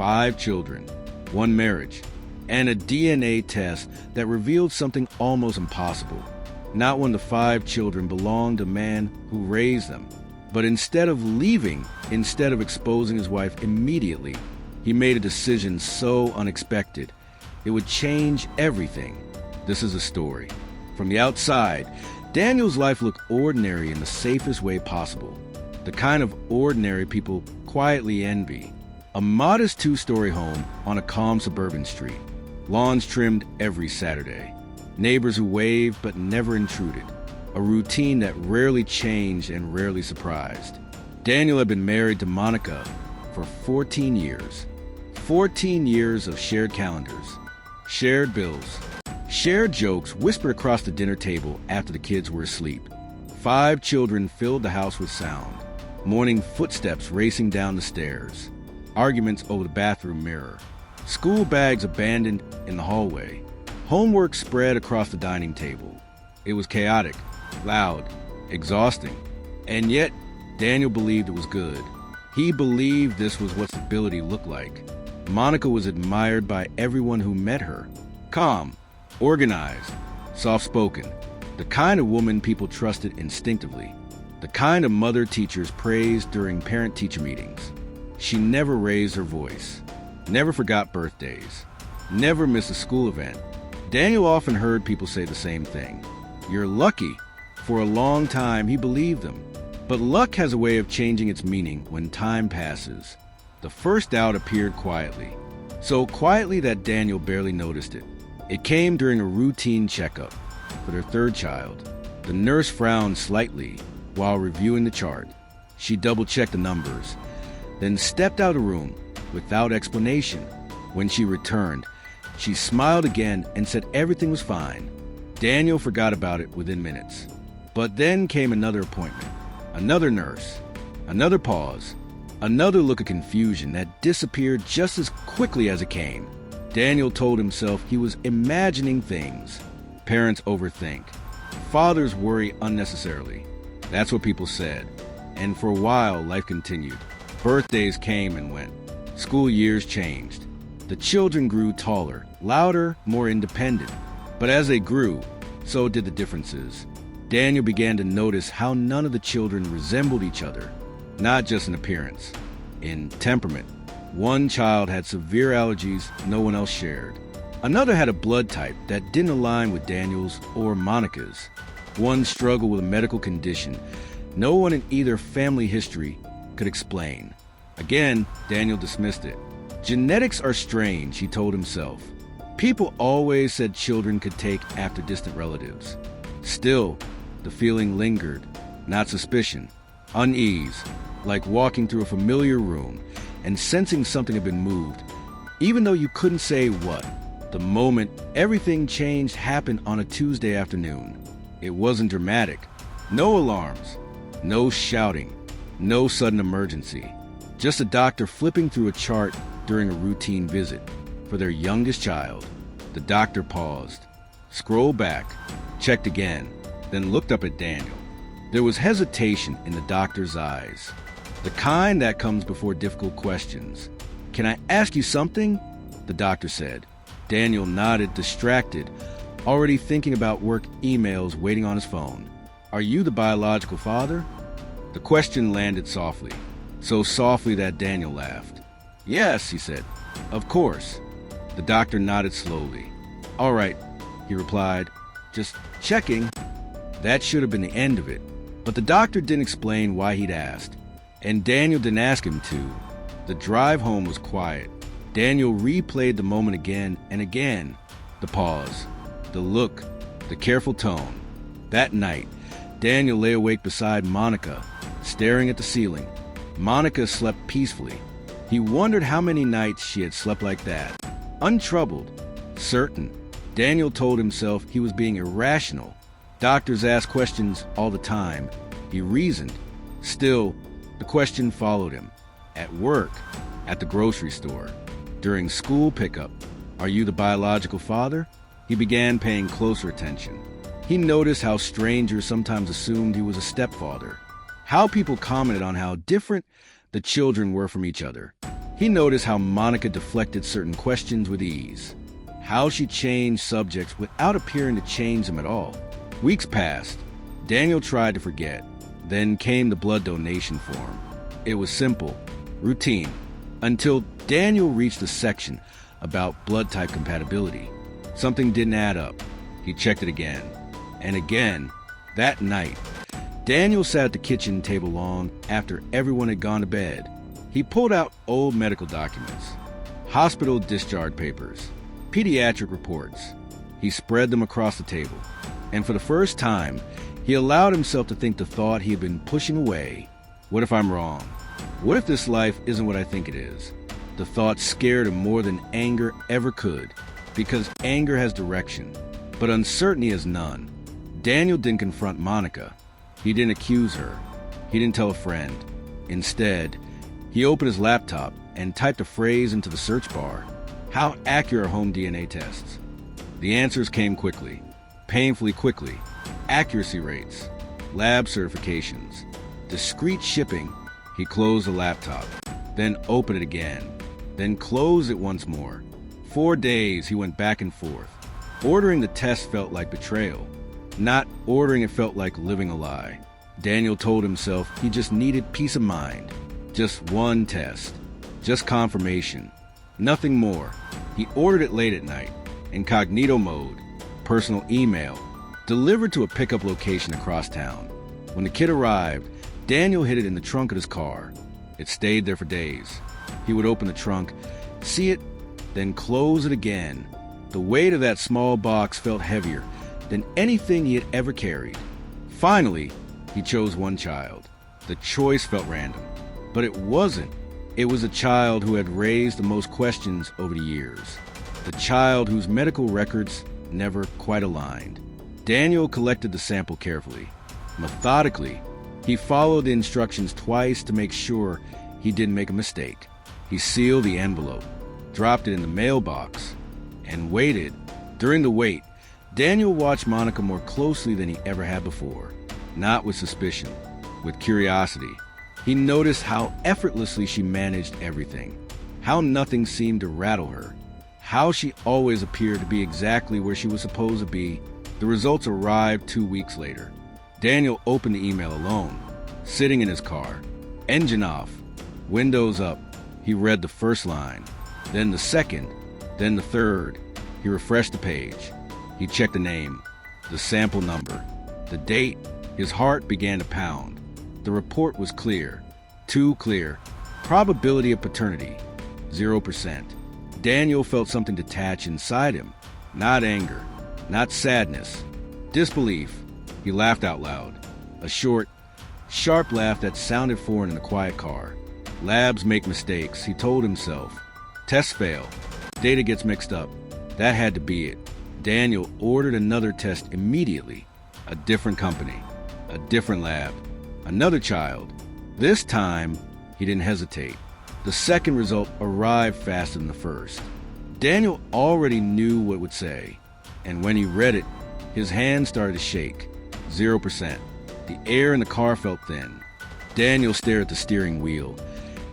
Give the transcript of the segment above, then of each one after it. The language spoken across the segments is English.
5 children, 1 marriage, and a DNA test that revealed something almost impossible. Not one of the 5 children belonged to a man who raised them. But instead of exposing his wife immediately, he made a decision so unexpected, it would change everything. This is a story. From the outside, Daniel's life looked ordinary in the safest way possible. The kind of ordinary people quietly envy. A modest 2-story home on a calm suburban street. Lawns trimmed every Saturday. Neighbors who waved but never intruded. A routine that rarely changed and rarely surprised. Daniel had been married to Monica for 14 years. 14 years of shared calendars, shared bills, shared jokes whispered across the dinner table after the kids were asleep. 5 children filled the house with sound. Morning footsteps racing down the stairs. Arguments over the bathroom mirror. School bags abandoned in the hallway. Homework spread across the dining table. It was chaotic, loud, exhausting. And yet, Daniel believed it was good. He believed this was what stability looked like. Monica was admired by everyone who met her. Calm, organized, soft-spoken. The kind of woman people trusted instinctively. The kind of mother teachers praised during parent-teacher meetings. She never raised her voice. Never forgot birthdays. Never missed a school event. Daniel often heard people say the same thing. You're lucky. For a long time, he believed them. But luck has a way of changing its meaning when time passes. The first doubt appeared quietly. So quietly that Daniel barely noticed it. It came during a routine checkup for their 3rd child. The nurse frowned slightly while reviewing the chart. She double-checked the numbers, then stepped out of the room without explanation. When she returned, she smiled again and said everything was fine. Daniel forgot about it within minutes. But then came another appointment, another nurse, another pause, another look of confusion that disappeared just as quickly as it came. Daniel told himself he was imagining things. Parents overthink. Fathers worry unnecessarily. That's what people said. And for a while, life continued. Birthdays came and went. School years changed. The children grew taller, louder, more independent. But as they grew, so did the differences. Daniel began to notice how none of the children resembled each other, not just in appearance, in temperament. One child had severe allergies no one else shared. Another had a blood type that didn't align with Daniel's or Monica's. One struggled with a medical condition no one in either family history could explain. Again, Daniel dismissed it. Genetics are strange, he told himself. People always said children could take after distant relatives. Still, the feeling lingered, not suspicion, unease, like walking through a familiar room and sensing something had been moved, even though you couldn't say what. The moment everything changed happened on a Tuesday afternoon. It wasn't dramatic. No alarms, no shouting, no sudden emergency. Just a doctor flipping through a chart during a routine visit for their youngest child. The doctor paused, scrolled back, checked again, then looked up at Daniel. There was hesitation in the doctor's eyes, the kind that comes before difficult questions. "Can I ask you something?" the doctor said. Daniel nodded, distracted, already thinking about work emails waiting on his phone. "Are you the biological father?" The question landed softly, so softly that Daniel laughed. "Yes," he said. "Of course." The doctor nodded slowly. "All right," he replied. "Just checking." That should have been the end of it. But the doctor didn't explain why he'd asked. And Daniel didn't ask him to. The drive home was quiet. Daniel replayed the moment again and again. The pause, the look, the careful tone. That night, Daniel lay awake beside Monica, staring at the ceiling. Monica slept peacefully. He wondered how many nights she had slept like that. Untroubled, certain. Daniel told himself he was being irrational. Doctors asked questions all the time. He reasoned. Still, the question followed him. At work, at the grocery store, during school pickup. "Are you the biological father?" He began paying closer attention. He noticed how strangers sometimes assumed he was a stepfather. How people commented on how different the children were from each other. He noticed how Monica deflected certain questions with ease, how she changed subjects without appearing to change them at all. Weeks passed. Daniel tried to forget. Then came the blood donation form. It was simple, routine, until Daniel reached the section about blood type compatibility. Something didn't add up. He checked it again and again. That night, Daniel sat at the kitchen table long after everyone had gone to bed. He pulled out old medical documents, hospital discharge papers, pediatric reports. He spread them across the table, and for the first time, he allowed himself to think the thought he had been pushing away. What if I'm wrong? What if this life isn't what I think it is? The thought scared him more than anger ever could, because anger has direction, but uncertainty has none. Daniel didn't confront Monica. He didn't accuse her. He didn't tell a friend. Instead, he opened his laptop and typed a phrase into the search bar. How accurate are home DNA tests? The answers came quickly, painfully quickly. Accuracy rates, lab certifications, discreet shipping. He closed the laptop, then opened it again, then closed it once more. 4 days he went back and forth. Ordering the test felt like betrayal. Not ordering it felt like living a lie. Daniel told himself he just needed peace of mind. Just one test. Just confirmation. Nothing more. He ordered it late at night, incognito mode, personal email, delivered to a pickup location across town. When the kit arrived, Daniel hid it in the trunk of his car. It stayed there for days. He would open the trunk, see it, then close it again. The weight of that small box felt heavier than anything he had ever carried. Finally, he chose one child. The choice felt random, but it wasn't. It was a child who had raised the most questions over the years. The child whose medical records never quite aligned. Daniel collected the sample carefully. Methodically, he followed the instructions twice to make sure he didn't make a mistake. He sealed the envelope, dropped it in the mailbox, and waited. During the wait, Daniel watched Monica more closely than he ever had before. Not with suspicion, with curiosity. He noticed how effortlessly she managed everything, how nothing seemed to rattle her, how she always appeared to be exactly where she was supposed to be. The results arrived 2 weeks later. Daniel opened the email alone, sitting in his car, engine off, windows up. He read the first line, then the second, then the third. He refreshed the page. He checked the name, the sample number, the date. His heart began to pound. The report was clear, too clear. Probability of paternity, 0%. Daniel felt something detach inside him. Not anger, not sadness, disbelief. He laughed out loud, a short, sharp laugh that sounded foreign in the quiet car. Labs make mistakes, he told himself. Tests fail, data gets mixed up. That had to be it. Daniel ordered another test immediately. A different company, a different lab, another child. This time, he didn't hesitate. The second result arrived faster than the first. Daniel already knew what it would say, and when he read it, his hands started to shake. 0%. The air in the car felt thin. Daniel stared at the steering wheel,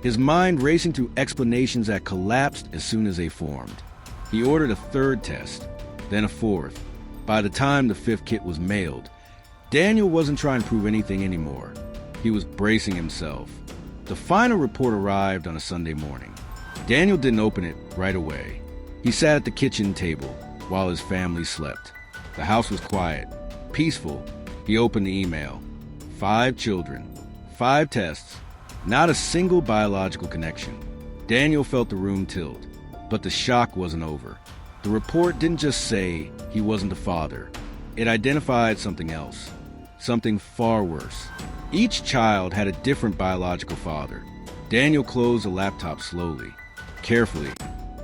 his mind racing through explanations that collapsed as soon as they formed. He ordered a third test, then a fourth. By the time the fifth kit was mailed, Daniel wasn't trying to prove anything anymore. He was bracing himself. The final report arrived on a Sunday morning. Daniel didn't open it right away. He sat at the kitchen table while his family slept. The house was quiet, peaceful. He opened the email. 5 children, 5 tests, not a single biological connection. Daniel felt the room tilt, but the shock wasn't over. The report didn't just say he wasn't the father. It identified something else, something far worse. Each child had a different biological father. Daniel closed the laptop slowly, carefully,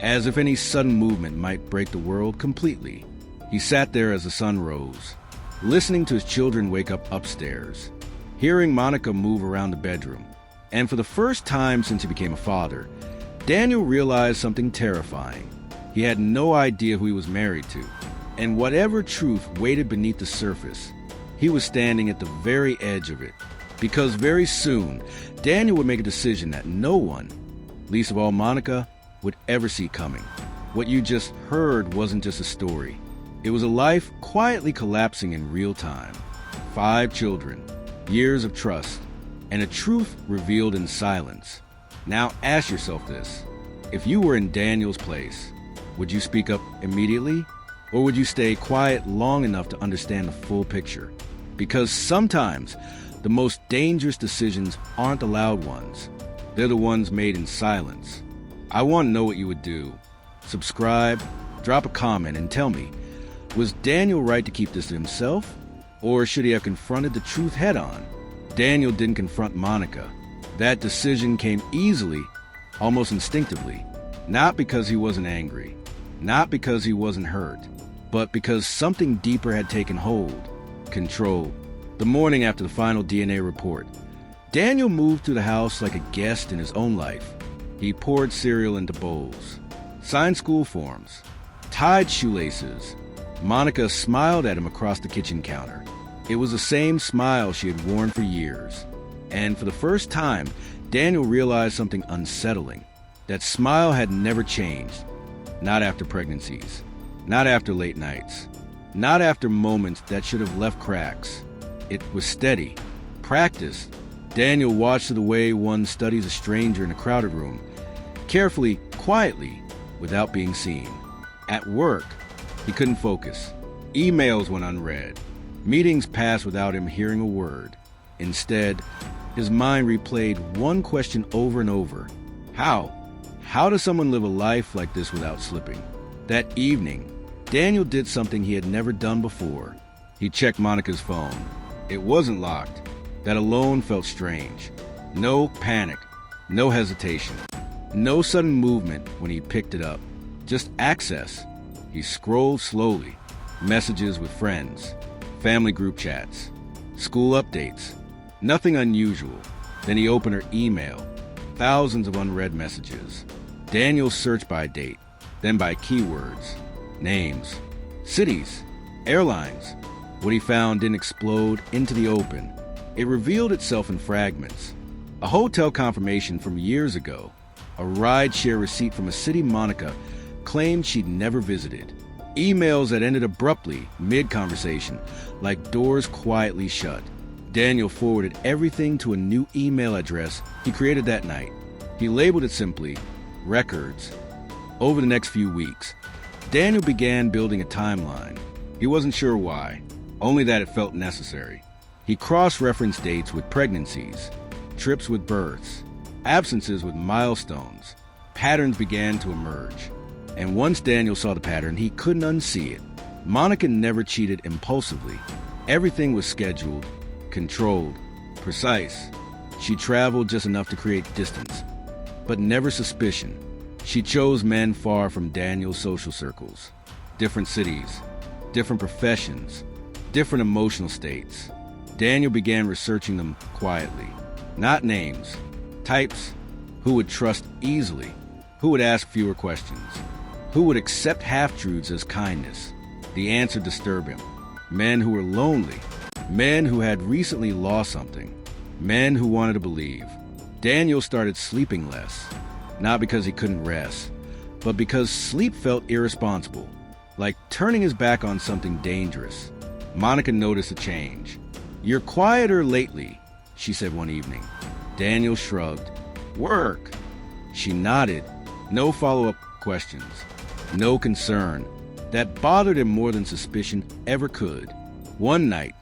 as if any sudden movement might break the world completely. He sat there as the sun rose, listening to his children wake up upstairs, hearing Monica move around the bedroom. And for the first time since he became a father, Daniel realized something terrifying. He had no idea who he was married to, and whatever truth waited beneath the surface, he was standing at the very edge of it. Because very soon, Daniel would make a decision that no one, least of all Monica, would ever see coming. What you just heard wasn't just a story. It was a life quietly collapsing in real time. 5 children, years of trust, and a truth revealed in silence. Now ask yourself this. If you were in Daniel's place, would you speak up immediately? Or would you stay quiet long enough to understand the full picture? Because sometimes the most dangerous decisions aren't the loud ones. They're the ones made in silence. I want to know what you would do. Subscribe, drop a comment, and tell me, was Daniel right to keep this to himself? Or should he have confronted the truth head on? Daniel didn't confront Monica. That decision came easily, almost instinctively. Not because he wasn't angry, not because he wasn't hurt, but because something deeper had taken hold, control. The morning after the final DNA report, Daniel moved through the house like a guest in his own life. He poured cereal into bowls, signed school forms, tied shoelaces. Monica smiled at him across the kitchen counter. It was the same smile she had worn for years. And for the first time, Daniel realized something unsettling. That smile had never changed. Not after pregnancies. Not after late nights. Not after moments that should have left cracks. It was steady, practiced. Daniel watched the way one studies a stranger in a crowded room, carefully, quietly, without being seen. At work, he couldn't focus. Emails went unread. Meetings passed without him hearing a word. Instead, his mind replayed one question over and over. How? How does someone live a life like this without slipping? That evening, Daniel did something he had never done before. He checked Monica's phone. It wasn't locked. That alone felt strange. No panic, no hesitation, no sudden movement when he picked it up. Just access. He scrolled slowly. Messages with friends, family group chats, school updates. Nothing unusual. Then he opened her email. Thousands of unread messages. Daniel searched by date, then by keywords, names, cities, airlines. What he found didn't explode into the open. It revealed itself in fragments. A hotel confirmation from years ago, a ride-share receipt from a city Monica claimed she'd never visited, emails that ended abruptly mid-conversation, like doors quietly shut. Daniel forwarded everything to a new email address he created that night. He labeled it simply, Records. Over the next few weeks, Daniel began building a timeline. He wasn't sure why, only that it felt necessary. He cross-referenced dates with pregnancies, trips with births, absences with milestones. Patterns began to emerge. And once Daniel saw the pattern, he couldn't unsee it. Monica never cheated impulsively. Everything was scheduled, controlled, precise. She traveled just enough to create distance, but never suspicion. She chose men far from Daniel's social circles. Different cities, different professions, different emotional states. Daniel began researching them quietly. Not names, types, who would trust easily, who would ask fewer questions, who would accept half-truths as kindness. The answer disturbed him. Men who were lonely, men who had recently lost something, men who wanted to believe. Daniel started sleeping less, not because he couldn't rest, but because sleep felt irresponsible, like turning his back on something dangerous. Monica noticed a change. "You're quieter lately," she said one evening. Daniel shrugged. "Work." She nodded. No follow-up questions. No concern. That bothered him more than suspicion ever could. One night,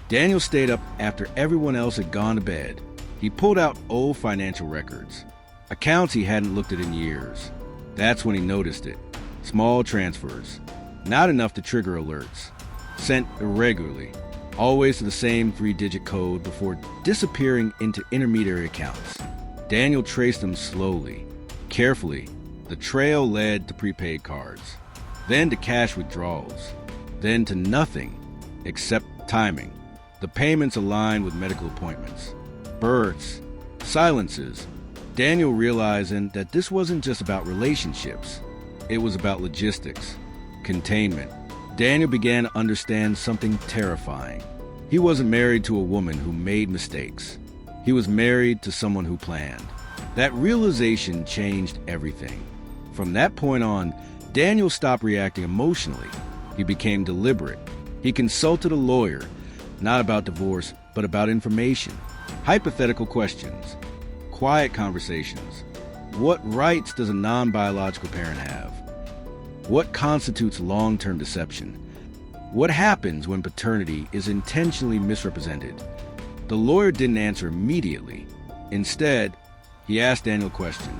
Daniel stayed up after everyone else had gone to bed. He pulled out old financial records, accounts he hadn't looked at in years. That's when he noticed it. Small transfers, not enough to trigger alerts, sent irregularly, always to the same 3-digit code before disappearing into intermediary accounts. Daniel traced them slowly, carefully. The trail led to prepaid cards, then to cash withdrawals, then to nothing except timing. The payments aligned with medical appointments, births, silences. Daniel realizing that this wasn't just about relationships. It was about logistics, containment. Daniel began to understand something terrifying. He wasn't married to a woman who made mistakes. He was married to someone who planned. That realization changed everything. From that point on, Daniel stopped reacting emotionally. He became deliberate. He consulted a lawyer, not about divorce, but about information. Hypothetical questions. Quiet conversations. What rights does a non-biological parent have? What constitutes long-term deception? What happens when paternity is intentionally misrepresented? The lawyer didn't answer immediately. Instead, he asked Daniel a question.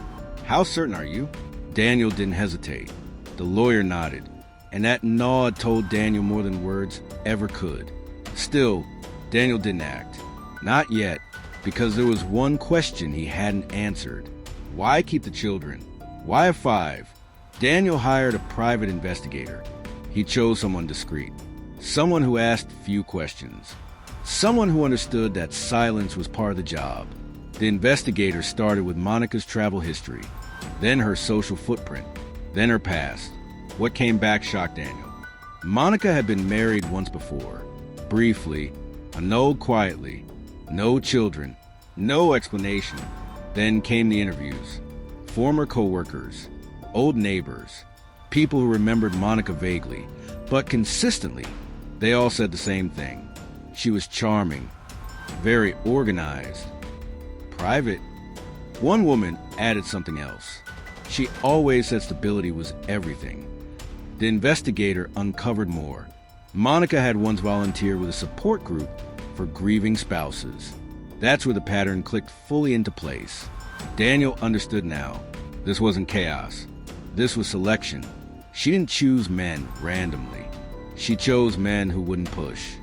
How certain are you? Daniel didn't hesitate. The lawyer nodded, and that nod told Daniel more than words ever could. Still, Daniel didn't act. Not yet, because there was one question he hadn't answered. Why keep the children? Why 5? Daniel hired a private investigator. He chose someone discreet, someone who asked few questions, someone who understood that silence was part of the job. The investigator started with Monica's travel history, then her social footprint, then her past. What came back shocked Daniel. Monica had been married once before. Briefly, annulled quietly. No children, no explanation. Then came the interviews. Former co-workers, old neighbors, people who remembered Monica vaguely, but consistently, they all said the same thing. She was charming, very organized, private. One woman added something else. She always said stability was everything. The investigator uncovered more. Monica had once volunteered with a support group for grieving spouses. That's where the pattern clicked fully into place. Daniel understood now. This wasn't chaos. This was selection. She didn't choose men randomly. She chose men who wouldn't push.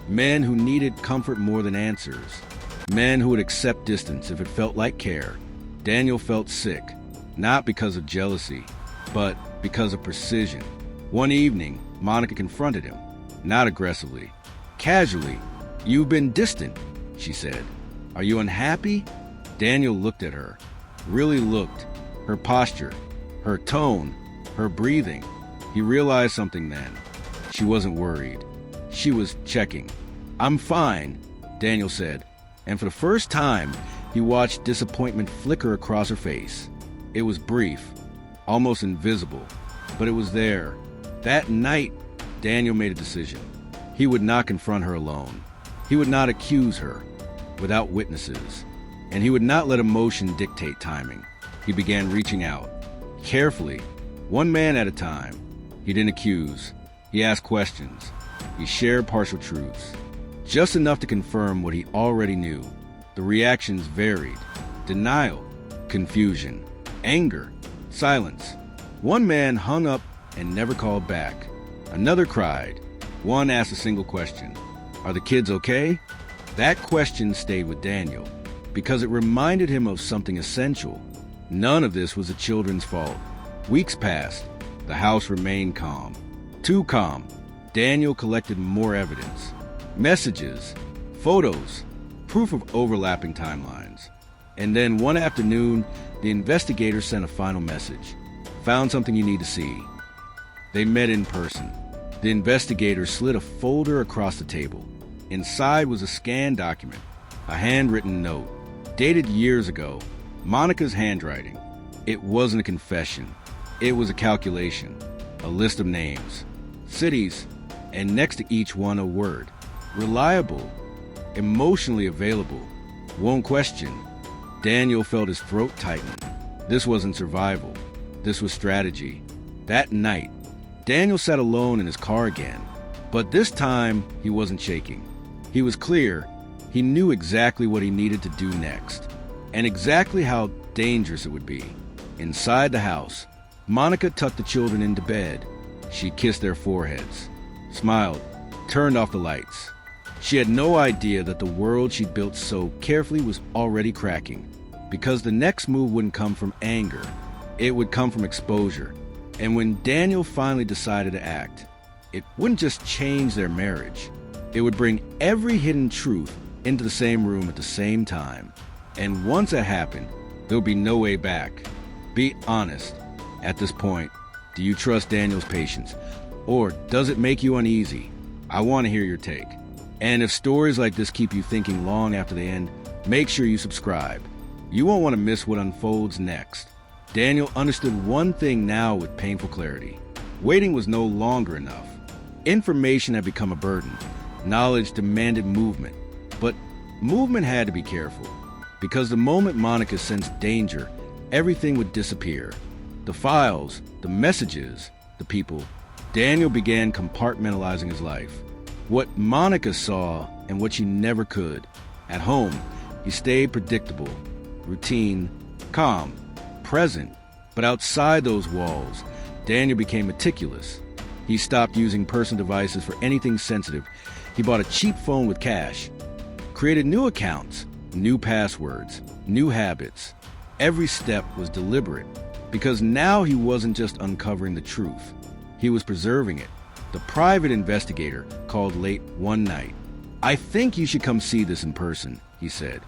Men who needed comfort more than answers. Men who would accept distance if it felt like care. Daniel felt sick, not because of jealousy, but because of precision. One evening, Monica confronted him, not aggressively, casually. You've been distant, she said. Are you unhappy? Daniel looked at her, really looked. Her posture, her tone, her breathing. He realized something then. She wasn't worried. She was checking. I'm fine, Daniel said. And for the first time, he watched disappointment flicker across her face. It was brief, almost invisible, but it was there. That night, Daniel made a decision. He would not confront her alone. He would not accuse her without witnesses. And he would not let emotion dictate timing. He began reaching out, carefully, one man at a time. He didn't accuse. He asked questions. He shared partial truths, just enough to confirm what he already knew. The reactions varied. Denial, confusion, anger, silence. One man hung up and never called back. Another cried. One asked a single question. Are the kids okay? That question stayed with Daniel because it reminded him of something essential. None of this was the children's fault. Weeks passed. The house remained calm. Too calm. Daniel collected more evidence. Messages, photos, proof of overlapping timelines. And then one afternoon, the investigator sent a final message. Found something you need to see. They met in person. The investigator slid a folder across the table. Inside was a scanned document, a handwritten note, dated years ago, Monica's handwriting. It wasn't a confession. It was a calculation, a list of names, cities, and next to each one a word. Reliable, emotionally available, won't question. Daniel felt his throat tighten. This wasn't survival. This was strategy. That night, Daniel sat alone in his car again, but this time he wasn't shaking. He was clear. He knew exactly what he needed to do next, and exactly how dangerous it would be. Inside the house, Monica tucked the children into bed. She kissed their foreheads, smiled, turned off the lights. She had no idea that the world she'd built so carefully was already cracking, because the next move wouldn't come from anger. It would come from exposure. And when Daniel finally decided to act, it wouldn't just change their marriage. It would bring every hidden truth into the same room at the same time. And once it happened, there would be no way back. Be honest. At this point, do you trust Daniel's patience? Or does it make you uneasy? I want to hear your take. And if stories like this keep you thinking long after they end, make sure you subscribe. You won't want to miss what unfolds next. Daniel understood one thing now with painful clarity. Waiting was no longer enough. Information had become a burden. Knowledge demanded movement. But movement had to be careful, because the moment Monica sensed danger, everything would disappear. The files, the messages, the people. Daniel began compartmentalizing his life. What Monica saw and what she never could. At home, he stayed predictable, routine, calm, present. But outside those walls, Daniel became meticulous. He stopped using personal devices for anything sensitive. He bought a cheap phone with cash, created new accounts, new passwords, new habits. Every step was deliberate, because now he wasn't just uncovering the truth. He was preserving it. The private investigator called late one night. "I think you should come see this in person," he said.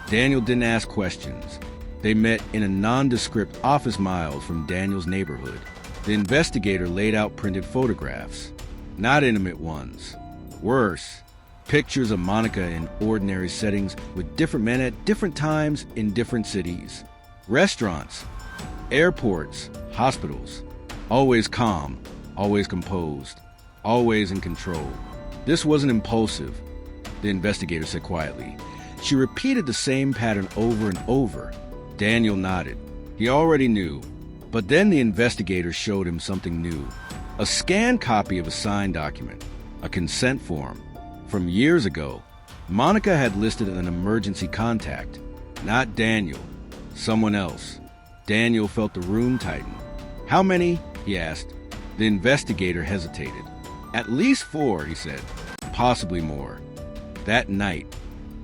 Daniel didn't ask questions. They met in a nondescript office miles from Daniel's neighborhood. The investigator laid out printed photographs, not intimate ones. Worse, pictures of Monica in ordinary settings with different men at different times in different cities. Restaurants, airports, hospitals. Always calm, always composed, always in control. This wasn't impulsive, the investigator said quietly. She repeated the same pattern over and over. Daniel nodded. He already knew. But then the investigator showed him something new. A scanned copy of a signed document, a consent form. From years ago, Monica had listed an emergency contact. Not Daniel, someone else. Daniel felt the room tighten. "How many?" he asked. The investigator hesitated. "At least 4, he said. "Possibly more." That night,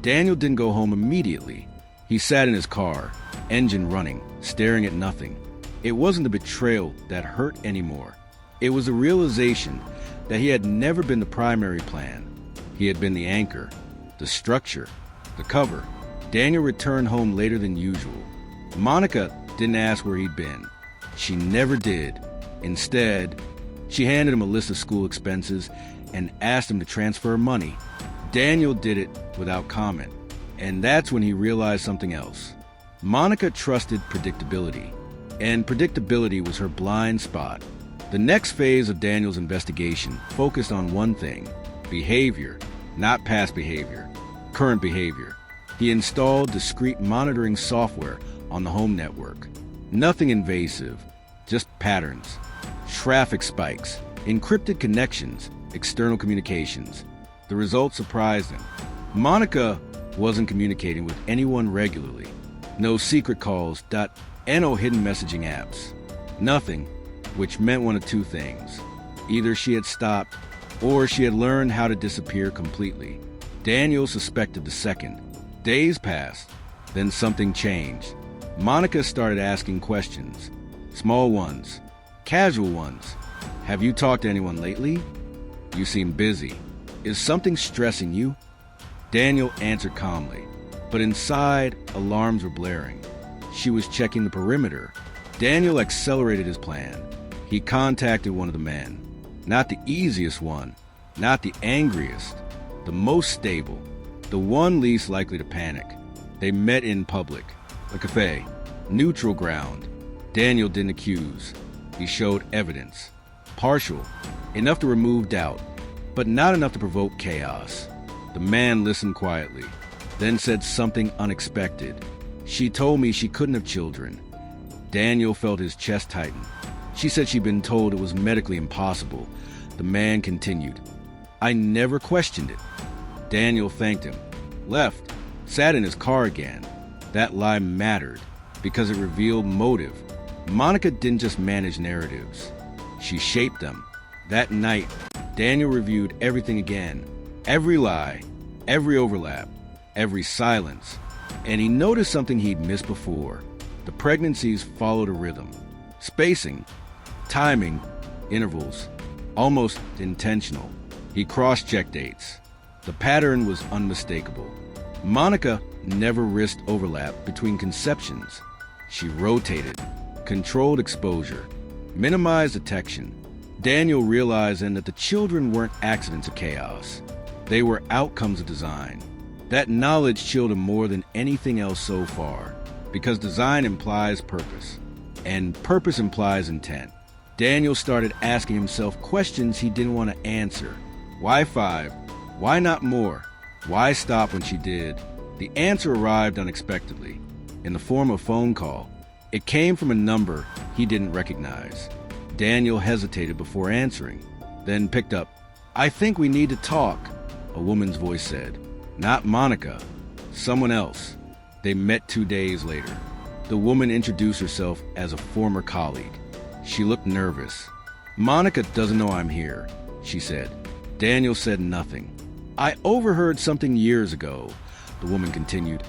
Daniel didn't go home immediately. He sat in his car, engine running, staring at nothing. It wasn't the betrayal that hurt anymore. It was the realization that he had never been the primary plan. He had been the anchor, the structure, the cover. Daniel returned home later than usual. Monica didn't ask where he'd been. She never did. Instead, she handed him a list of school expenses and asked him to transfer money. Daniel did it without comment. And that's when he realized something else. Monica trusted predictability, and predictability was her blind spot. The next phase of Daniel's investigation focused on one thing: behavior, not past behavior, current behavior. He installed discrete monitoring software on the home network. Nothing invasive, just patterns, traffic spikes, encrypted connections, external communications. The results surprised him. Monica wasn't communicating with anyone regularly. No secret calls, no hidden messaging apps. Nothing, which meant one of two things. Either she had stopped, or she had learned how to disappear completely. Daniel suspected the second. Days passed, then something changed. Monica started asking questions. Small ones, casual ones. "Have you talked to anyone lately? You seem busy. Is something stressing you?" Daniel answered calmly, but inside, alarms were blaring. She was checking the perimeter. Daniel accelerated his plan. He contacted one of the men. Not the easiest one, not the angriest, the most stable, the one least likely to panic. They met in public, a cafe, neutral ground. Daniel didn't accuse. He showed evidence. Partial, enough to remove doubt, but not enough to provoke chaos. The man listened quietly, then said something unexpected. "She told me she couldn't have children." Daniel felt his chest tighten. "She said she'd been told it was medically impossible." The man continued. "I never questioned it." Daniel thanked him, left, sat in his car again. That lie mattered because it revealed motive. Monica didn't just manage narratives. She shaped them. That night, Daniel reviewed everything again. Every lie, every overlap, every silence. And he noticed something he'd missed before. The pregnancies followed a rhythm. Spacing, timing, intervals. Almost intentional. He cross-checked dates. The pattern was unmistakable. Monica never risked overlap between conceptions. She rotated, controlled exposure, minimized detection. Daniel realized then that the children weren't accidents of chaos. They were outcomes of design. That knowledge chilled him more than anything else so far, because design implies purpose, and purpose implies intent. Daniel started asking himself questions he didn't want to answer. Why 5? Why not more? Why stop when she did? The answer arrived unexpectedly, in the form of a phone call. It came from a number he didn't recognize. Daniel hesitated before answering, then picked up. "I think we need to talk," a woman's voice said. Not Monica, someone else. They met 2 days later. The woman introduced herself as a former colleague. She looked nervous. "Monica doesn't know I'm here," she said. Daniel said nothing. "I overheard something years ago," the woman continued.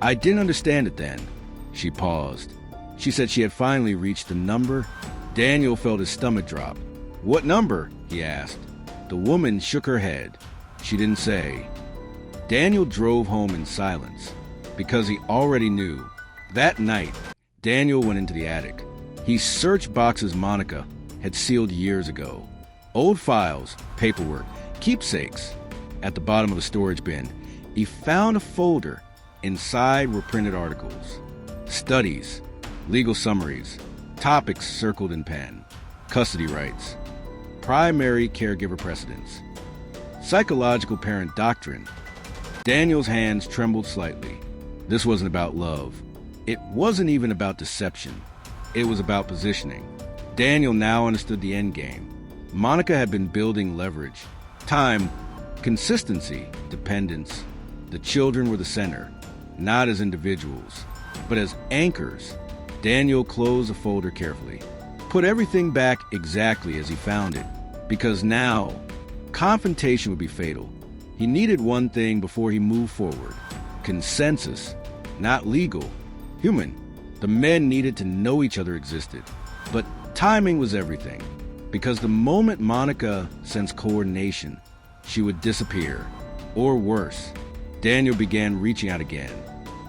"I didn't understand it then." She paused. She said she had finally reached the number. Daniel felt his stomach drop. "What number?" he asked. The woman shook her head. She didn't say. Daniel drove home in silence, because he already knew. That night, Daniel went into the attic. He searched boxes Monica had sealed years ago. Old files, paperwork, keepsakes. At the bottom of a storage bin, he found a folder. Inside were printed articles, studies, legal summaries, topics circled in pen, custody rights, primary caregiver precedents, psychological parent doctrine. Daniel's hands trembled slightly. This wasn't about love. It wasn't even about deception. It was about positioning. Daniel now understood the end game. Monica had been building leverage, time, consistency, dependence. The children were the center, not as individuals, but as anchors. Daniel closed the folder carefully, put everything back exactly as he found it, because now confrontation would be fatal. He needed one thing before he moved forward: consensus, not legal, human. The men needed to know each other existed, but timing was everything, because the moment Monica sensed coordination, she would disappear, or worse. Daniel began reaching out again,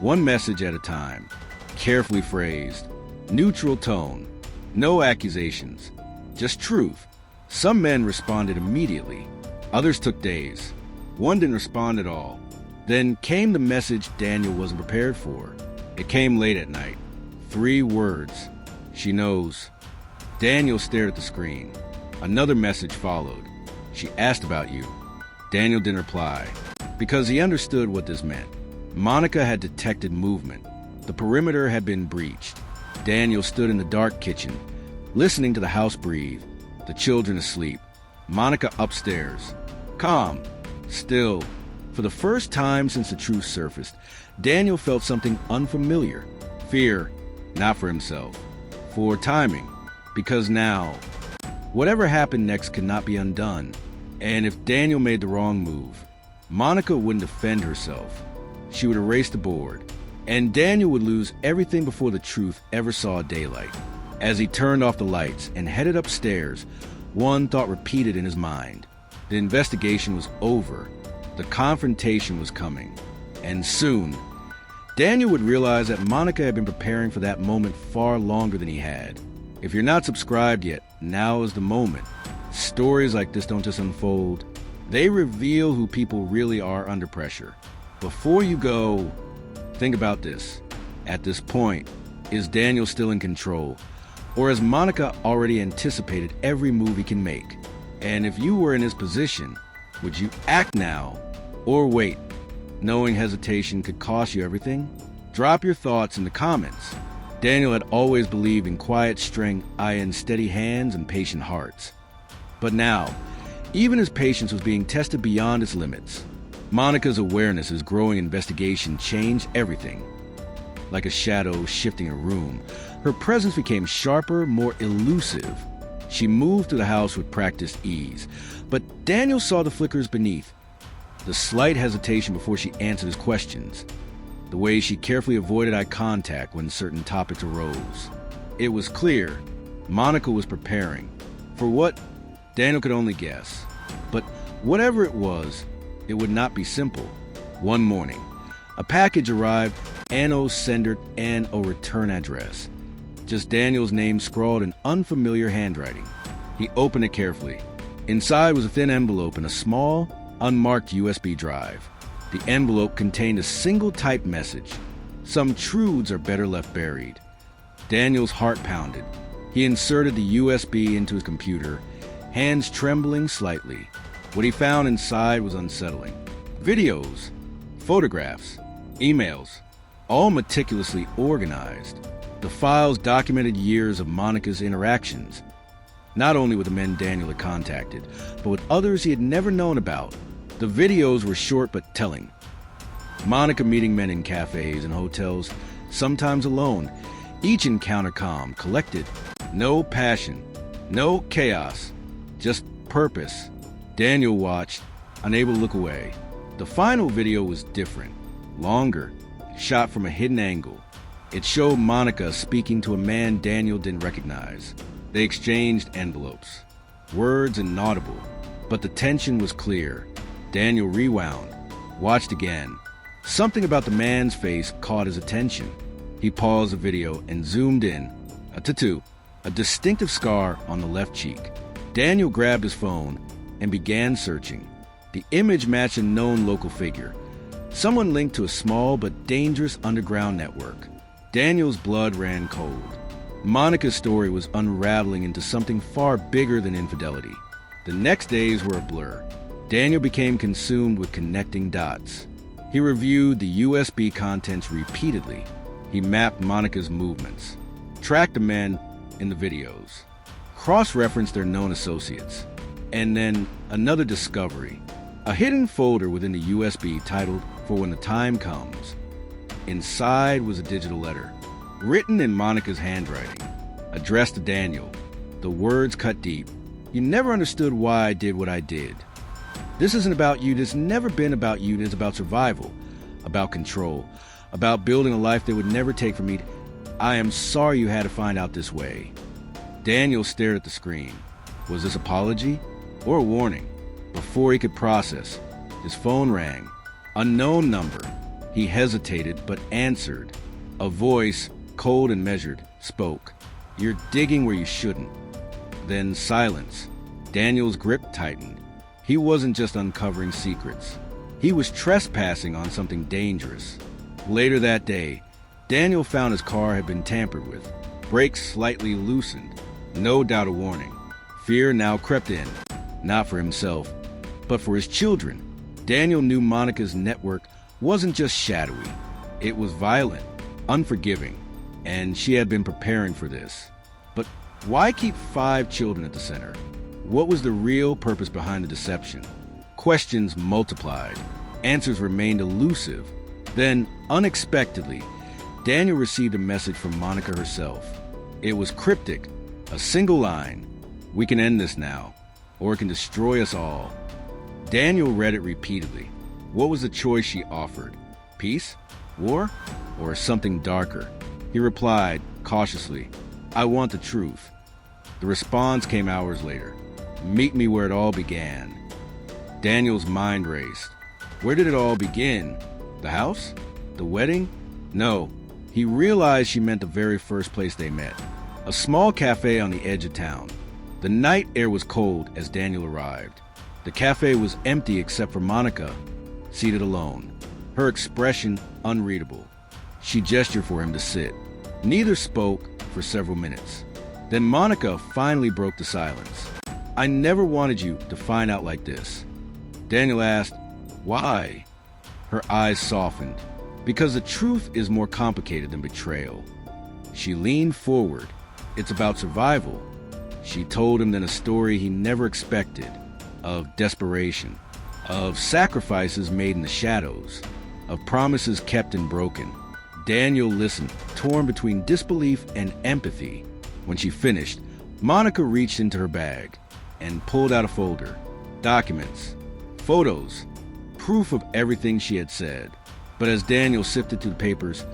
one message at a time, carefully phrased, neutral tone, no accusations, just truth. Some men responded immediately, others took days. One didn't respond at all. Then came the message Daniel wasn't prepared for. It came late at night. 3 words. "She knows." Daniel stared at the screen. Another message followed. "She asked about you." Daniel didn't reply, because he understood what this meant. Monica had detected movement. The perimeter had been breached. Daniel stood in the dark kitchen, listening to the house breathe, the children asleep, Monica upstairs, calm, still. For the first time since the truth surfaced, Daniel felt something unfamiliar. Fear, not for himself, for timing. Because now, whatever happened next could not be undone. And if Daniel made the wrong move, Monica wouldn't defend herself. She would erase the board. And Daniel would lose everything before the truth ever saw daylight. As he turned off the lights and headed upstairs, one thought repeated in his mind. The investigation was over. The confrontation was coming. And soon, Daniel would realize that Monica had been preparing for that moment far longer than he had. If you're not subscribed yet, now is the moment. Stories like this don't just unfold. They reveal who people really are under pressure. Before you go, think about this. At this point, is Daniel still in control? Or has Monica already anticipated every move he can make? And if you were in his position, would you act now or wait, knowing hesitation could cost you everything? Drop your thoughts in the comments. Daniel had always believed in quiet strength, in steady hands and patient hearts. But now, even his patience was being tested beyond its limits. Monica's awareness as growing investigation changed everything. Like a shadow shifting a room, her presence became sharper, more elusive. She moved through the house with practiced ease, but Daniel saw the flickers beneath. The slight hesitation before she answered his questions. The way she carefully avoided eye contact when certain topics arose. It was clear Monica was preparing for what Daniel could only guess. But whatever it was, it would not be simple. One morning, a package arrived, Anno sender and a return address. Just Daniel's name scrawled in unfamiliar handwriting. He opened it carefully. Inside was a thin envelope and a small, unmarked USB drive. The envelope contained a single typed message. Some truths are better left buried. Daniel's heart pounded. He inserted the USB into his computer, hands trembling slightly. What he found inside was unsettling. Videos, photographs, emails, all meticulously organized. The files documented years of Monica's interactions, not only with the men Daniel had contacted, but with others he had never known about. The videos were short but telling. Monica meeting men in cafes and hotels, sometimes alone, each encounter calm, collected. No passion, no chaos, just purpose. Daniel watched, unable to look away. The final video was different, longer, shot from a hidden angle. It showed Monica speaking to a man Daniel didn't recognize. They exchanged envelopes, words inaudible, but the tension was clear. Daniel rewound, watched again. Something about the man's face caught his attention. He paused the video and zoomed in. A tattoo, a distinctive scar on the left cheek. Daniel grabbed his phone and began searching. The image matched a known local figure, someone linked to a small but dangerous underground network. Daniel's blood ran cold. Monica's story was unraveling into something far bigger than infidelity. The next days were a blur. Daniel became consumed with connecting dots. He reviewed the USB contents repeatedly. He mapped Monica's movements, tracked the men in the videos, cross-referenced their known associates. And then another discovery, a hidden folder within the USB titled "For When the Time Comes." Inside was a digital letter, written in Monica's handwriting, addressed to Daniel. The words cut deep. "You never understood why I did what I did. This isn't about you. This never been about you. It's about survival, about control, about building a life they would never take from me. I am sorry you had to find out this way." Daniel stared at the screen. Was this apology or a warning? Before he could process, his phone rang. Unknown number. He hesitated but answered. A voice, cold and measured, spoke. "You're digging where you shouldn't." Then silence. Daniel's grip tightened. He wasn't just uncovering secrets. He was trespassing on something dangerous. Later that day, Daniel found his car had been tampered with, brakes slightly loosened. No doubt a warning. Fear now crept in, not for himself, but for his children. Daniel knew Monica's network wasn't just shadowy. It was violent, unforgiving, and she had been preparing for this. But why keep 5 children at the center? What was the real purpose behind the deception? Questions multiplied. Answers remained elusive. Then, unexpectedly, Daniel received a message from Monica herself. It was cryptic, a single line. "We can end this now, or it can destroy us all." Daniel read it repeatedly. What was the choice she offered? Peace? War? Or something darker? He replied, cautiously, "I want the truth." The response came hours later. "Meet me where it all began." Daniel's mind raced. Where did it all begin? The house? The wedding? No. He realized she meant the very first place they met. A small cafe on the edge of town. The night air was cold as Daniel arrived. The cafe was empty except for Monica, seated alone, her expression unreadable. She gestured for him to sit. Neither spoke for several minutes. Then Monica finally broke the silence. "I never wanted you to find out like this." Daniel asked, "Why?" Her eyes softened. "Because the truth is more complicated than betrayal." She leaned forward. "It's about survival." She told him then a story he never expected, of desperation, of sacrifices made in the shadows, of promises kept and broken. Daniel listened, torn between disbelief and empathy. When she finished, Monica reached into her bag and pulled out a folder. Documents, photos, proof of everything she had said. But as Daniel sifted through the papers,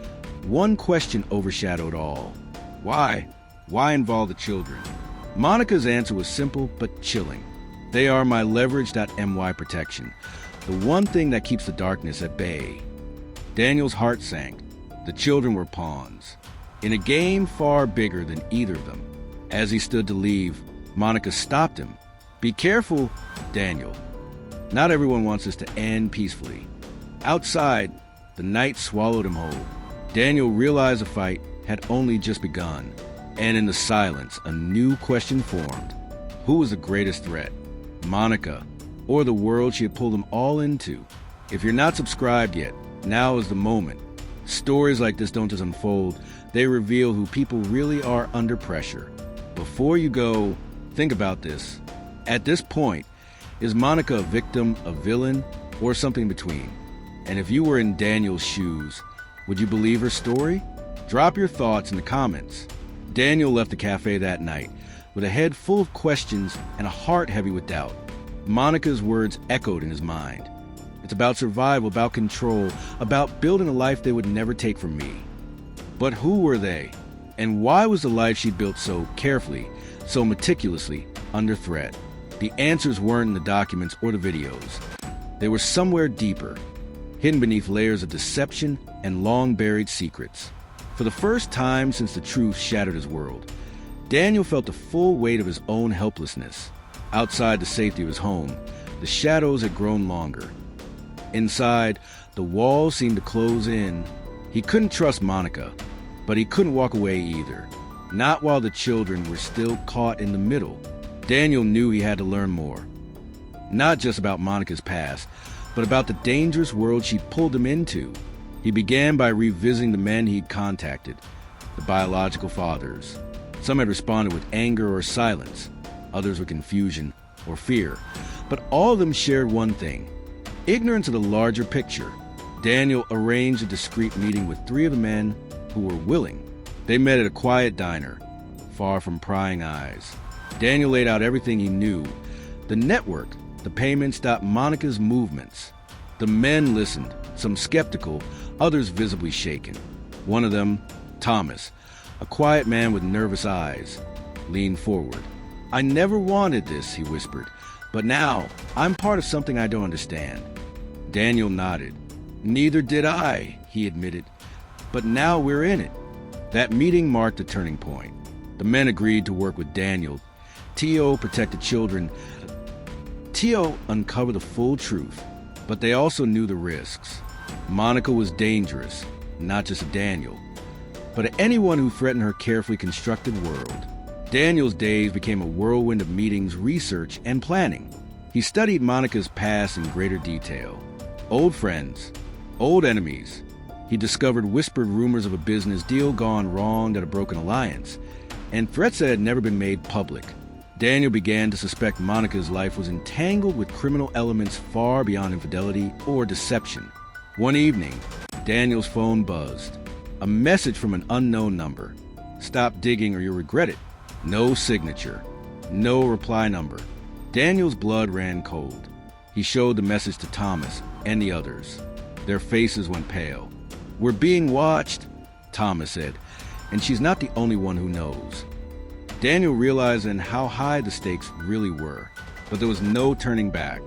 one question overshadowed all. Why? Why involve the children? Monica's answer was simple but chilling. They are my leverage.my protection, the one thing that keeps the darkness at bay. Daniel's heart sank. The children were pawns, in a game far bigger than either of them. As he stood to leave, Monica stopped him. "Be careful, Daniel. Not everyone wants this to end peacefully." Outside, the night swallowed him whole. Daniel realized the fight had only just begun, and in the silence, a new question formed. Who was the greatest threat? Monica, or the world she had pulled them all into? If you're not subscribed yet, now is the moment. Stories like this don't just unfold, they reveal who people really are under pressure. Before you go, think about this. At this point, is Monica a victim, a villain, or something between? And if you were in Daniel's shoes, would you believe her story? Drop your thoughts in the comments. Daniel left the cafe that night with a head full of questions and a heart heavy with doubt. Monica's words echoed in his mind. It's about survival, about control, about building a life they would never take from me. But who were they? And why was the life she'd built so carefully, so meticulously, under threat? The answers weren't in the documents or the videos. They were somewhere deeper, hidden beneath layers of deception and long-buried secrets. For the first time since the truth shattered his world, Daniel felt the full weight of his own helplessness. Outside the safety of his home, the shadows had grown longer. Inside, the walls seemed to close in. He couldn't trust Monica, but he couldn't walk away either. Not while the children were still caught in the middle. Daniel knew he had to learn more. Not just about Monica's past, but about the dangerous world she'd pulled him into. He began by revisiting the men he'd contacted, the biological fathers. Some had responded with anger or silence, others with confusion or fear. But all of them shared one thing: ignorance of the larger picture. Daniel arranged a discreet meeting with 3 of the men who were willing. They met at a quiet diner, far from prying eyes. Daniel laid out everything he knew: the network, the payments, Monica's movements. The men listened, some skeptical, others visibly shaken. One of them, Thomas, a quiet man with nervous eyes, leaned forward. "I never wanted this," he whispered, "but now I'm part of something I don't understand." Daniel nodded. "Neither did I," he admitted, "but now we're in it." That meeting marked a turning point. The men agreed to work with Daniel. Tio protected children. Tio uncovered the full truth, but they also knew the risks. Monica was dangerous, not just to Daniel, but to anyone who threatened her carefully constructed world. Daniel's days became a whirlwind of meetings, research, and planning. He studied Monica's past in greater detail. Old friends, old enemies. He discovered whispered rumors of a business deal gone wrong, that a broken alliance, and threats that had never been made public. Daniel began to suspect Monica's life was entangled with criminal elements far beyond infidelity or deception. One evening, Daniel's phone buzzed. A message from an unknown number. "Stop digging or you'll regret it." No signature. No reply number. Daniel's blood ran cold. He showed the message to Thomas and the others. Their faces went pale. "We're being watched," Thomas said, "and she's not the only one who knows." Daniel realized then how high the stakes really were, but there was no turning back.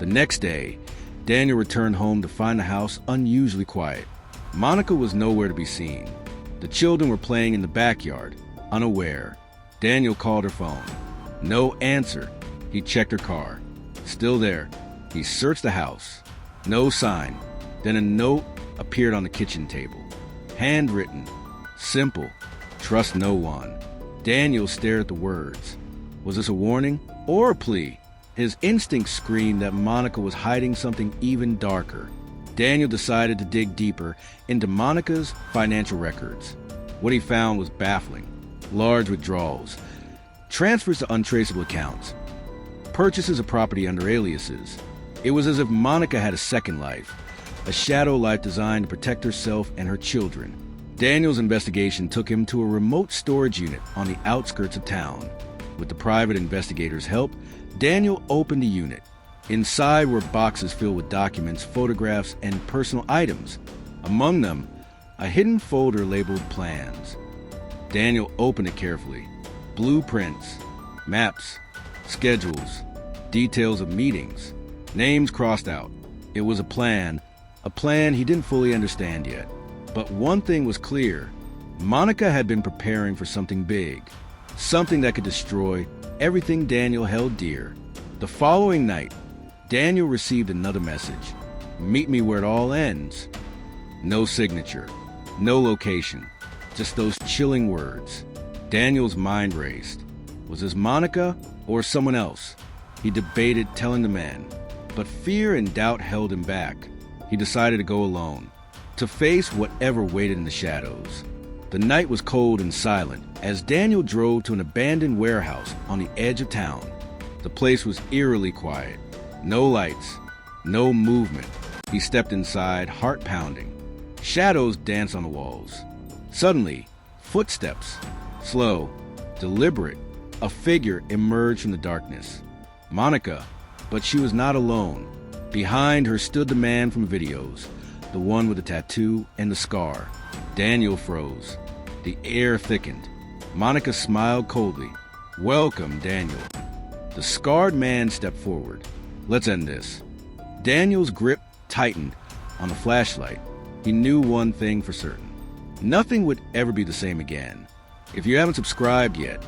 The next day, Daniel returned home to find the house unusually quiet. Monica was nowhere to be seen. The children were playing in the backyard, unaware. Daniel called her phone. No answer. He checked her car. Still there. He searched the house. No sign. Then a note appeared on the kitchen table. Handwritten. Simple. "Trust no one." Daniel stared at the words. Was this a warning or a plea? His instincts screamed that Monica was hiding something even darker. Daniel decided to dig deeper into Monica's financial records. What he found was baffling. Large withdrawals, transfers to untraceable accounts, purchases of property under aliases. It was as if Monica had a second life, a shadow life designed to protect herself and her children. Daniel's investigation took him to a remote storage unit on the outskirts of town. With the private investigator's help, Daniel opened the unit. Inside were boxes filled with documents, photographs, and personal items. Among them, a hidden folder labeled plans. Daniel opened it carefully. Blueprints, maps, schedules, details of meetings, names crossed out. It was a plan he didn't fully understand yet. But one thing was clear. Monica had been preparing for something big, something that could destroy everything Daniel held dear. The following night, Daniel received another message. "Meet me where it all ends." No signature, No location, just those chilling words. Daniel's mind raced. Was this Monica or someone else? He debated telling the man, but fear and doubt held him back. He decided to go alone, to face whatever waited in the shadows. The night was cold and silent as Daniel drove to an abandoned warehouse on the edge of town. The place was eerily quiet. No lights, no movement. He stepped inside, heart pounding. Shadows danced on the walls. Suddenly, footsteps, slow, deliberate, a figure emerged from the darkness. Monica, but she was not alone. Behind her stood the man from videos, the one with the tattoo and the scar. Daniel froze. The air thickened. Monica smiled coldly. "Welcome, Daniel." The scarred man stepped forward. "Let's end this." Daniel's grip tightened on the flashlight. He knew one thing for certain. Nothing would ever be the same again. If you haven't subscribed yet,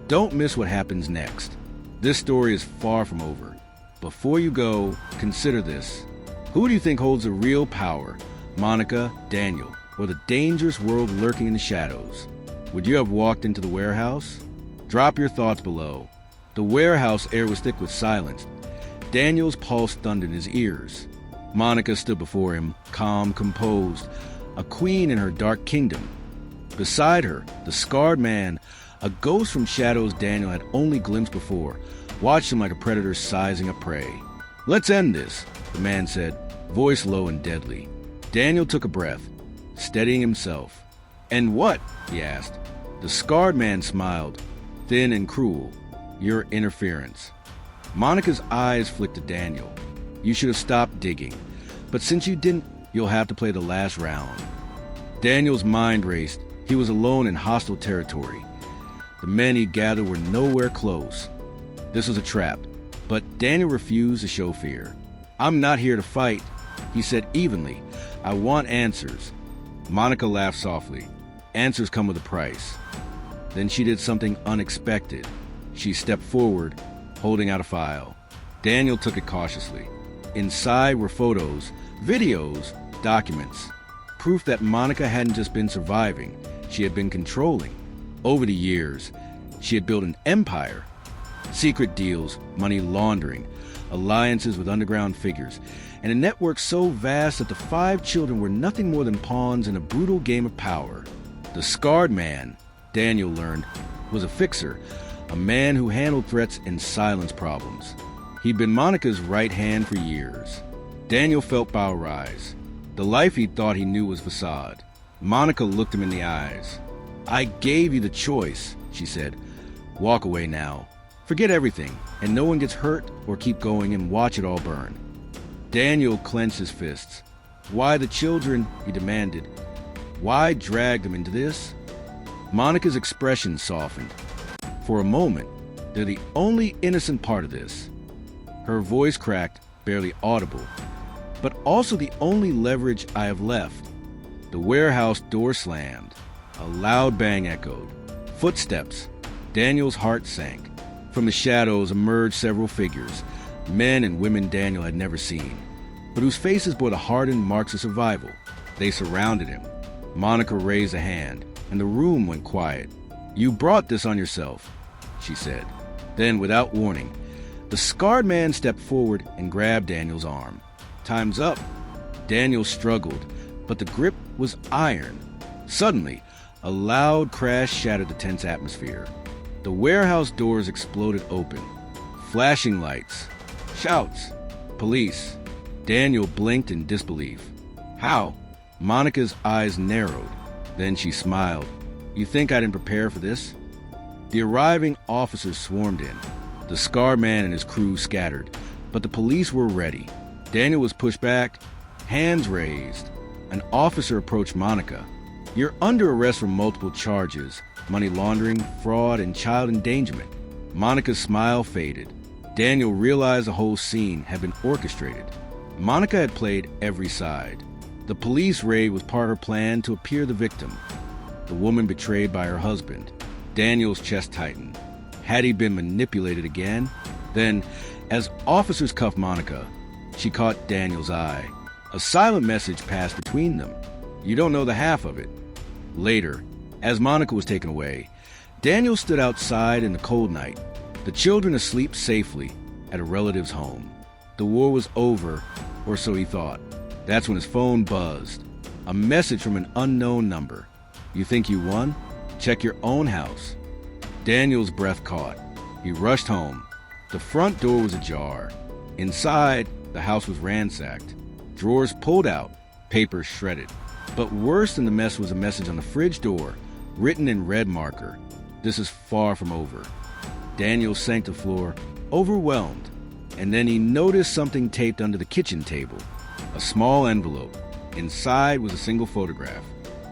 don't miss what happens next. This story is far from over. Before you go, consider this. Who do you think holds the real power? Monica, Daniel, or the dangerous world lurking in the shadows? Would you have walked into the warehouse? Drop your thoughts below. The warehouse air was thick with silence. Daniel's pulse thundered in his ears. Monica stood before him, calm, composed, a queen in her dark kingdom. Beside her, the scarred man, a ghost from shadows Daniel had only glimpsed before, watched him like a predator sizing a prey. "Let's end this," the man said, voice low and deadly. Daniel took a breath, steadying himself. "And what?" he asked. The scarred man smiled, thin and cruel. "Your interference." Monica's eyes flicked to Daniel. "You should have stopped digging. But since you didn't, you'll have to play the last round." Daniel's mind raced. He was alone in hostile territory. The men he gathered were nowhere close. This was a trap, but Daniel refused to show fear. "I'm not here to fight," he said evenly. "I want answers." Monica laughed softly. "Answers come with a price." Then she did something unexpected. She stepped forward, holding out a file. Daniel took it cautiously. Inside were photos, videos, documents. Proof that Monica hadn't just been surviving, she had been controlling. Over the years, she had built an empire. Secret deals, money laundering, alliances with underground figures, and a network so vast that the 5 children were nothing more than pawns in a brutal game of power. The scarred man, Daniel learned, was a fixer, a man who handled threats and silenced problems. He'd been Monica's right hand for years. Daniel felt power rise. The life he thought he knew was facade. Monica looked him in the eyes. "I gave you the choice," she said. "Walk away now. Forget everything, and no one gets hurt or keep going and watch it all burn." Daniel clenched his fists. "Why the children?" he demanded. "Why drag them into this?" Monica's expression softened. "For a moment, they're the only innocent part of this." Her voice cracked, barely audible. "But also the only leverage I have left." The warehouse door slammed. A loud bang echoed. Footsteps. Daniel's heart sank. From the shadows emerged several figures, men and women Daniel had never seen, but whose faces bore the hardened marks of survival. They surrounded him. Monica raised a hand, and the room went quiet. "You brought this on yourself," she said. Then, without warning, the scarred man stepped forward and grabbed Daniel's arm. "Time's up." Daniel struggled, but the grip was iron. Suddenly, a loud crash shattered the tense atmosphere. The warehouse doors exploded open. Flashing lights. Shouts. Police. Daniel blinked in disbelief. "How?" Monica's eyes narrowed. Then she smiled. "You think I didn't prepare for this?" The arriving officers swarmed in. The scarred man and his crew scattered, but the police were ready. Daniel was pushed back, hands raised. An officer approached Monica. "You're under arrest for multiple charges, money laundering, fraud, and child endangerment." Monica's smile faded. Daniel realized the whole scene had been orchestrated. Monica had played every side. The police raid was part of her plan to appear the victim, the woman betrayed by her husband. Daniel's chest tightened. Had he been manipulated again? Then, as officers cuffed Monica, she caught Daniel's eye. A silent message passed between them. You don't know the half of it. Later, as Monica was taken away, Daniel stood outside in the cold night, the children asleep safely at a relative's home. The war was over, or so he thought. That's when his phone buzzed. A message from an unknown number. You think you won? Check your own house. Daniel's breath caught. He rushed home. The front door was ajar. Inside, the house was ransacked. Drawers pulled out, papers shredded. But worse than the mess was a message on the fridge door, written in red marker. This is far from over. Daniel sank to the floor, overwhelmed, and then he noticed something taped under the kitchen table. A small envelope. Inside was a single photograph.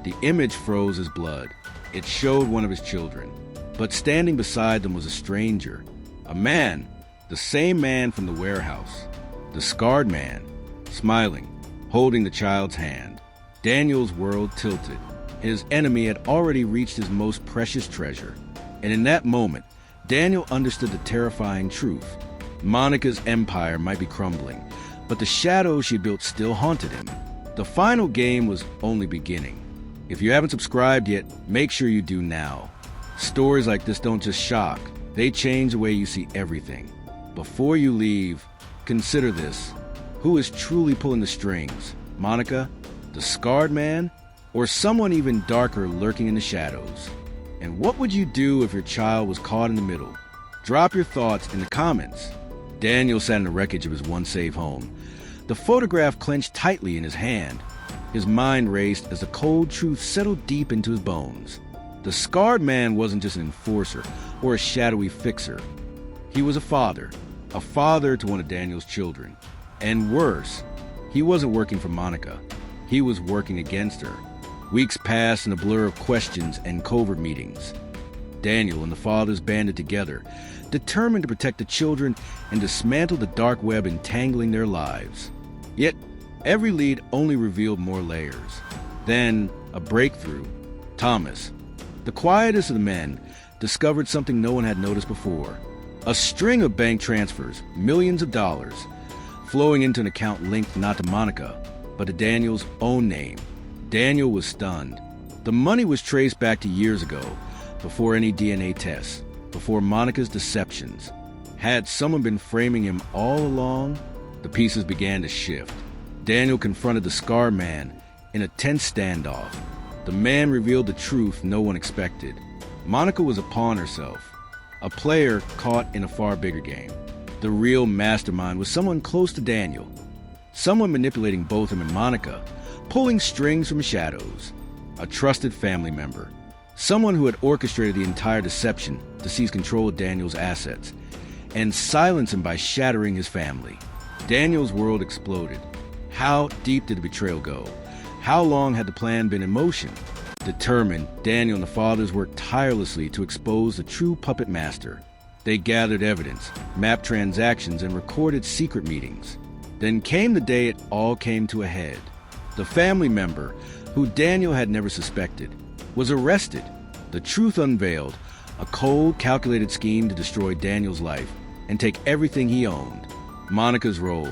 The image froze his blood. It showed one of his children. But standing beside them was a stranger. A man, the same man from the warehouse. The scarred man, smiling, holding the child's hand. Daniel's world tilted. His enemy had already reached his most precious treasure. And in that moment, Daniel understood the terrifying truth. Monica's empire might be crumbling, but the shadows she built still haunted him. The final game was only beginning. If you haven't subscribed yet, make sure you do now. Stories like this don't just shock, they change the way you see everything. Before you leave, consider this. Who is truly pulling the strings? Monica, the scarred man, or someone even darker lurking in the shadows? And what would you do if your child was caught in the middle? Drop your thoughts in the comments. Daniel sat in the wreckage of his once safe home. The photograph clenched tightly in his hand. His mind raced as the cold truth settled deep into his bones. The scarred man wasn't just an enforcer or a shadowy fixer. He was a father to one of Daniel's children. And worse, he wasn't working for Monica. He was working against her. Weeks passed in a blur of questions and covert meetings. Daniel and the fathers banded together, determined to protect the children and dismantle the dark web entangling their lives. Yet, every lead only revealed more layers. Then, a breakthrough. Thomas, the quietest of the men, discovered something no one had noticed before. A string of bank transfers, millions of dollars, flowing into an account linked not to Monica, but to Daniel's own name. Daniel was stunned. The money was traced back to years ago, before any DNA tests, before Monica's deceptions. Had someone been framing him all along? The pieces began to shift. Daniel confronted the scar man in a tense standoff. The man revealed the truth no one expected. Monica was a pawn herself, a player caught in a far bigger game. The real mastermind was someone close to Daniel, someone manipulating both him and Monica, pulling strings from the shadows, a trusted family member, someone who had orchestrated the entire deception to seize control of Daniel's assets and silence him by shattering his family. Daniel's world exploded. How deep did the betrayal go? How long had the plan been in motion? Determined, Daniel and the fathers worked tirelessly to expose the true puppet master. They gathered evidence, mapped transactions, and recorded secret meetings. Then came the day it all came to a head. The family member, who Daniel had never suspected, was arrested. The truth unveiled, a cold, calculated scheme to destroy Daniel's life and take everything he owned. Monica's role,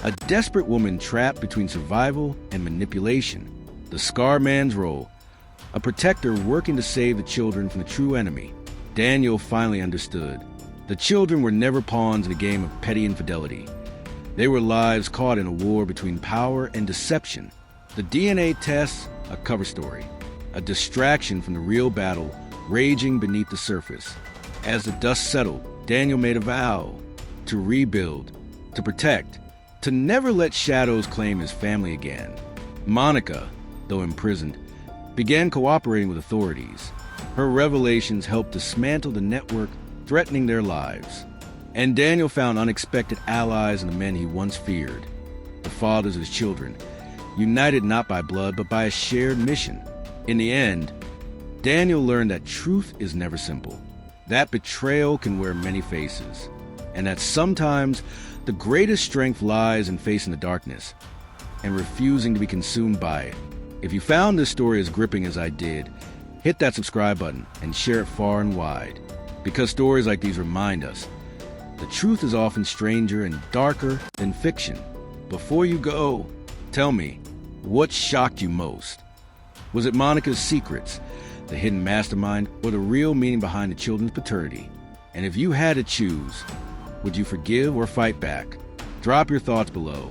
a desperate woman trapped between survival and manipulation. The scar man's role, a protector working to save the children from the true enemy. Daniel finally understood. The children were never pawns in a game of petty infidelity. They were lives caught in a war between power and deception. The DNA tests, a cover story, a distraction from the real battle raging beneath the surface. As the dust settled, Daniel made a vow to rebuild, to protect, to never let shadows claim his family again. Monica, though imprisoned, began cooperating with authorities. Her revelations helped dismantle the network threatening their lives. And Daniel found unexpected allies in the men he once feared, the fathers of his children, united not by blood but by a shared mission. In the end, Daniel learned that truth is never simple, that betrayal can wear many faces, and that sometimes the greatest strength lies in facing the darkness and refusing to be consumed by it. If you found this story as gripping as I did, hit that subscribe button and share it far and wide, because stories like these remind us the truth is often stranger and darker than fiction. Before you go, tell me, what shocked you most? Was it Monica's secrets, the hidden mastermind, or the real meaning behind the children's paternity? And if you had to choose, would you forgive or fight back? Drop your thoughts below.